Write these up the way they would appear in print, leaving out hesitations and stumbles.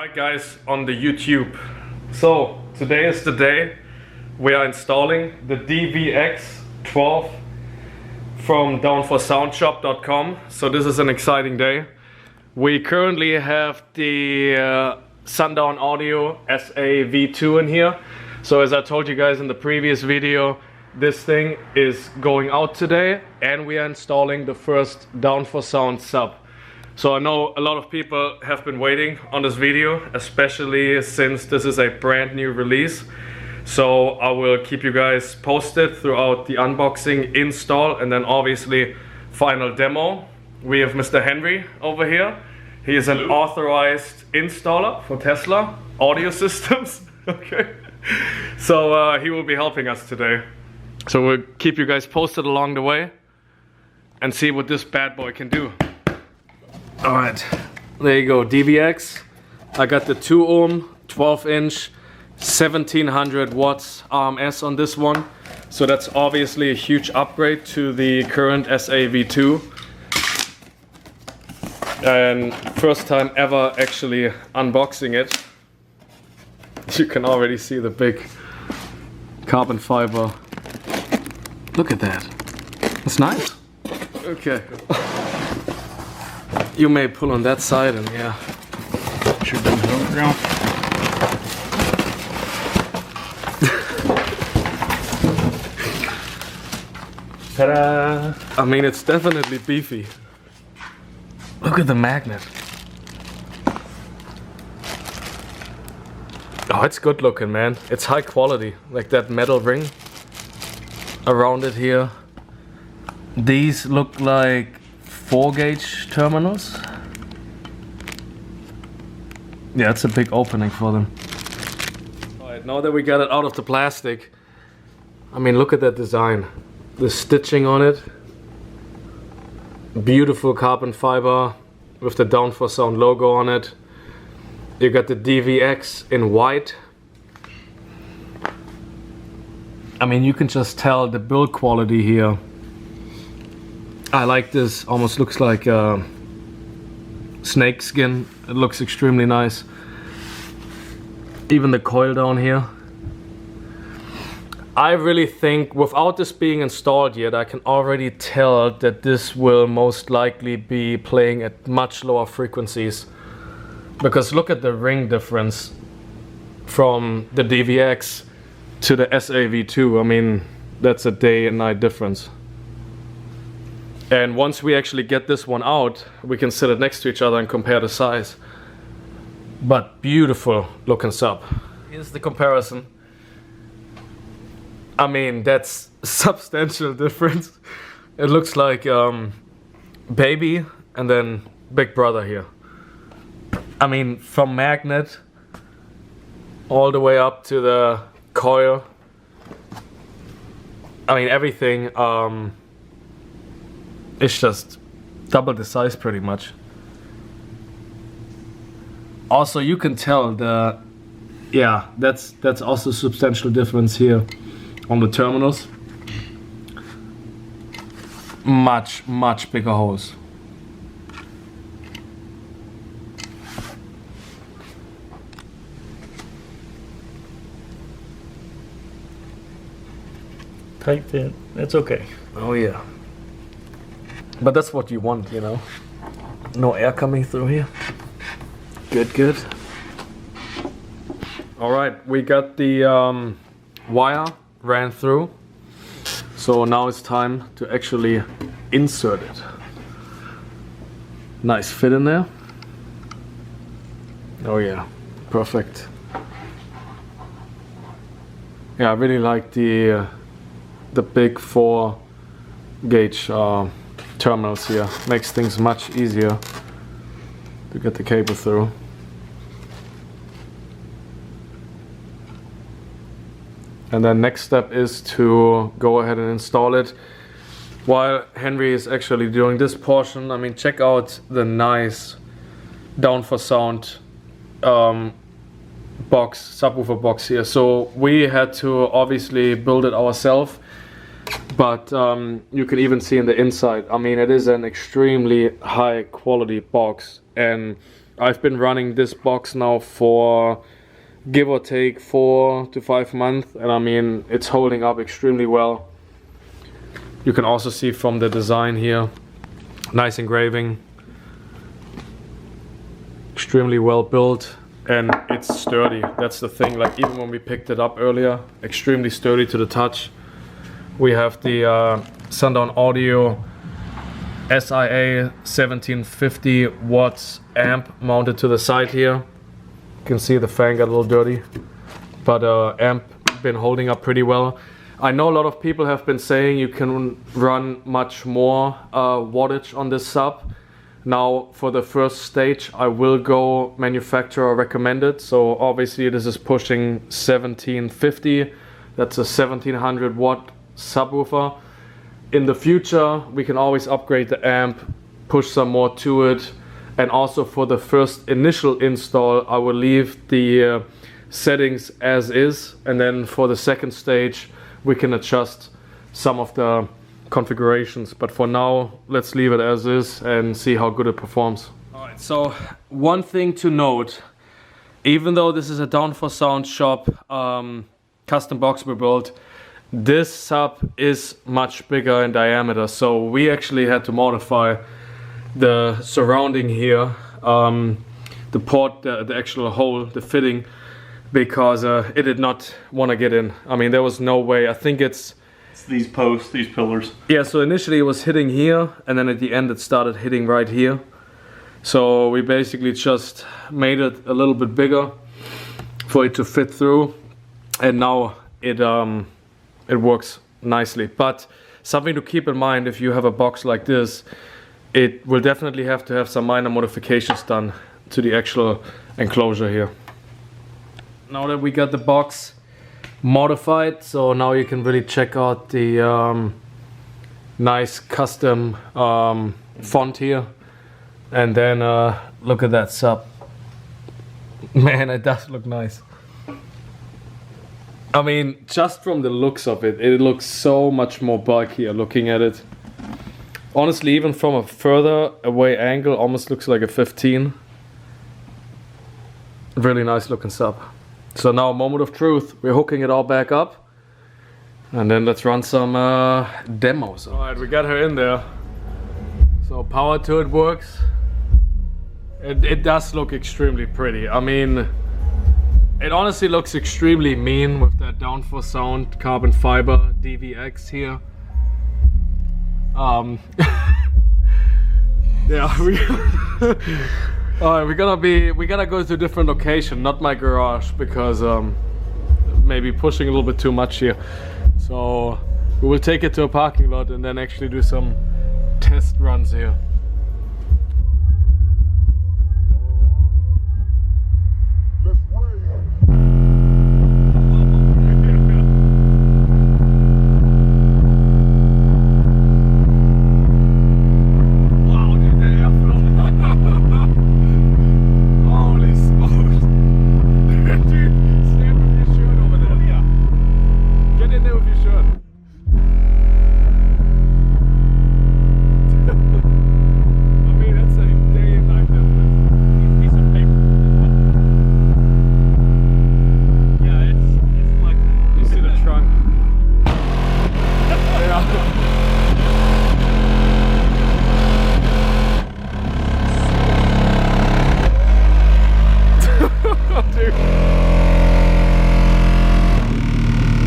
Alright guys, on the YouTube. So today is the day we are installing the DVX 12 from DOWN4SOUND So this is an exciting day. We currently have the Sundown Audio SA-V2 in here. So as I told you guys in the previous video, this thing is going out today and we are installing the first DOWN4SOUND sub. So I know a lot of people have been waiting on this video, especially since this is a brand new release. So I will keep you guys posted throughout the unboxing, install, and then obviously final demo. We have Mr. Henry over here. He is an authorized installer for Tesla audio systems. Okay. So he will be helping us today. So we'll keep you guys posted along the way and see what this bad boy can do. Alright, there you go, DVX. I got the 2 ohm, 12 inch, 1700 watts RMS on this one. So that's obviously a huge upgrade to the current SA-V2. And first time ever actually unboxing it. You can already see the big carbon fiber. Look at that. That's nice. Okay. You may pull on that side and yeah. Should bring it over now. Ta-da! I mean, it's definitely beefy. Look at the magnet. Oh, it's good looking, man. It's high quality. Like that metal ring around it here. These look like 4-gauge terminals. Yeah, it's a big opening for them. Alright, now that we got it out of the plastic, I mean, look at that design. The stitching on it. Beautiful carbon fiber with the DOWN4SOUND logo on it. You got the DVX in white. I mean, you can just tell the build quality here. I like this, almost looks like snake skin. It looks extremely nice. Even the coil down here. I really think without this being installed yet, I can already tell that this will most likely be playing at much lower frequencies. Because look at the ring difference from the DVX to the SA-V2. I mean, that's a day and night difference. And once we actually get this one out, we can sit it next to each other and compare the size. But beautiful looking sub. Here's the comparison. I mean, that's a substantial difference. It looks like baby and then big brother here. I mean, from magnet all the way up to the coil. I mean, everything. It's just double the size pretty much. Also, you can tell the, yeah, that's also a substantial difference here on the terminals. Much bigger holes. Tight fit, that's okay. Oh yeah. But that's what you want, you know. No air coming through here. Good. Alright, we got the wire ran through. So now it's time to actually insert it. Nice fit in there. Oh yeah, perfect. Yeah, I really like the big 4-gauge terminals here. Makes things much easier to get the cable through. And then next step is to go ahead and install it. While Henry is actually doing this portion, I mean, check out the nice DOWN4SOUND box, subwoofer box here. So we had to obviously build it ourselves. But you can even see in the inside, I mean, it is an extremely high quality box, and I've been running this box now for give or take 4 to 5 months, and I mean it's holding up extremely well. You can also see from the design here, nice engraving, extremely well built, and it's sturdy. That's the thing, like even when we picked it up earlier, extremely sturdy to the touch. We have the Sundown Audio SIA 1750 watts amp mounted to the side here. You can see the fan got a little dirty, but amp been holding up pretty well. I know a lot of people have been saying you can run much more wattage on this sub. Now for the first stage I will go manufacturer recommended, so obviously this is pushing 1750. That's a 1700 watt subwoofer. In the future we can always upgrade the amp, push some more to it, and also for the first initial install I will leave the settings as is, and then for the second stage we can adjust some of the configurations, but for now let's leave it as is and see how good it performs. Alright, so one thing to note, even though this is a Down4Sound shop custom box we built, this sub is much bigger in diameter, so we actually had to modify the surrounding here, the port, the actual hole, the fitting, because it did not want to get in. I mean, there was no way. I think it's these posts, these pillars. Yeah, so initially it was hitting here, and then at the end it started hitting right here. So we basically just made it a little bit bigger for it to fit through, and now it works nicely. But something to keep in mind, if you have a box like this, it will definitely have to have some minor modifications done to the actual enclosure here. Now that we got the box modified, so now you can really check out the nice custom font here, and then look at that sub. Man, it does look nice. I mean, just from the looks of it, it looks so much more bulkier looking at it. Honestly, even from a further away angle, almost looks like a 15. Really nice looking sub. So now, moment of truth, we're hooking it all back up, and then let's run some demos. Alright, we got her in there. So power to it works. It does look extremely pretty. I mean, it honestly looks extremely mean with that Down4Sound carbon fiber DVX here. Yeah, alright, we gotta go to a different location, not my garage, because maybe pushing a little bit too much here. So we will take it to a parking lot and then actually do some test runs here.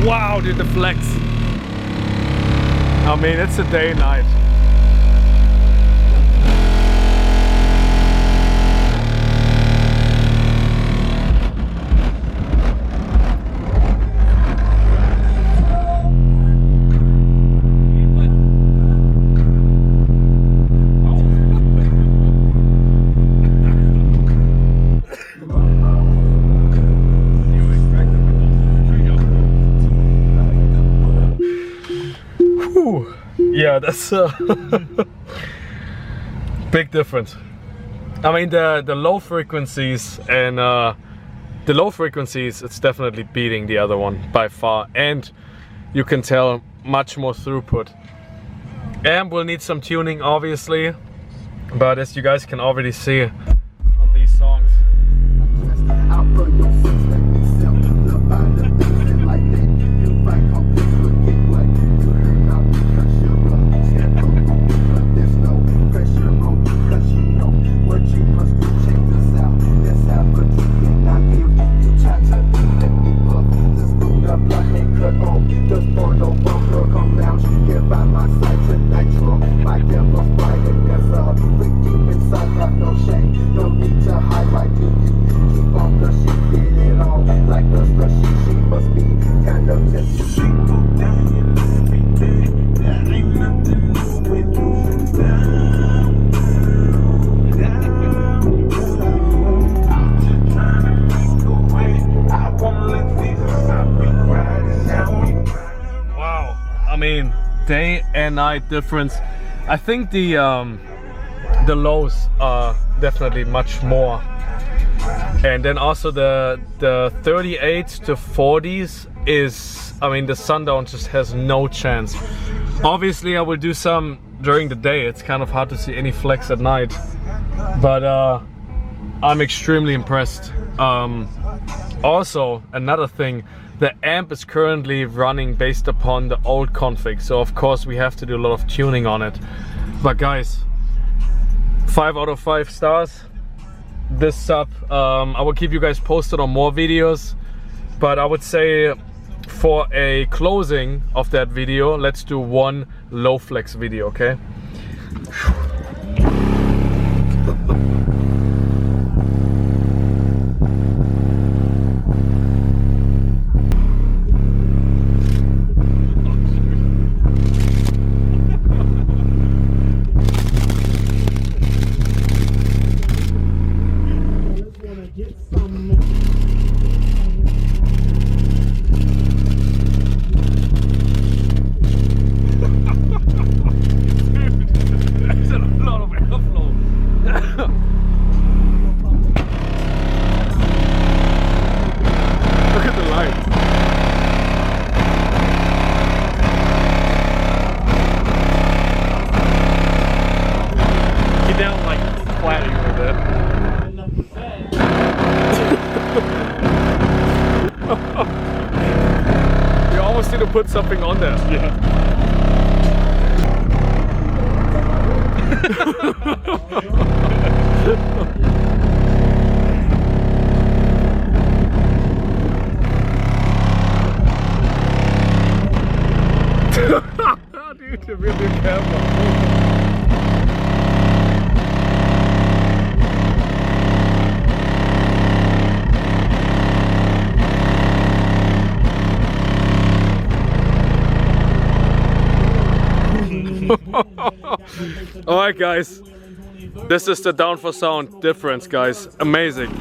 Wow, dude, the flex. I mean, it's a day and night. Yeah, that's a big difference. I mean, the low frequencies and it's definitely beating the other one by far, and you can tell much more throughput. Amp will need some tuning, obviously, but as you guys can already see on these mean, day and night difference. I think the lows are definitely much more, and then also the 38 to 40s is, I mean, the sundown just has no chance. Obviously I will do some during the day. It's kind of hard to see any flex at night, but I'm extremely impressed. Also, another thing, the amp is currently running based upon the old config, so of course we have to do a lot of tuning on it. But guys, 5 out of 5 stars. This sub, I will keep you guys posted on more videos, but I would say for a closing of that video, let's do one low flex video, okay? You almost need to put something on there. Yeah. Dude, the real camera. Alright guys, this is the Down4Sound difference, guys. Amazing.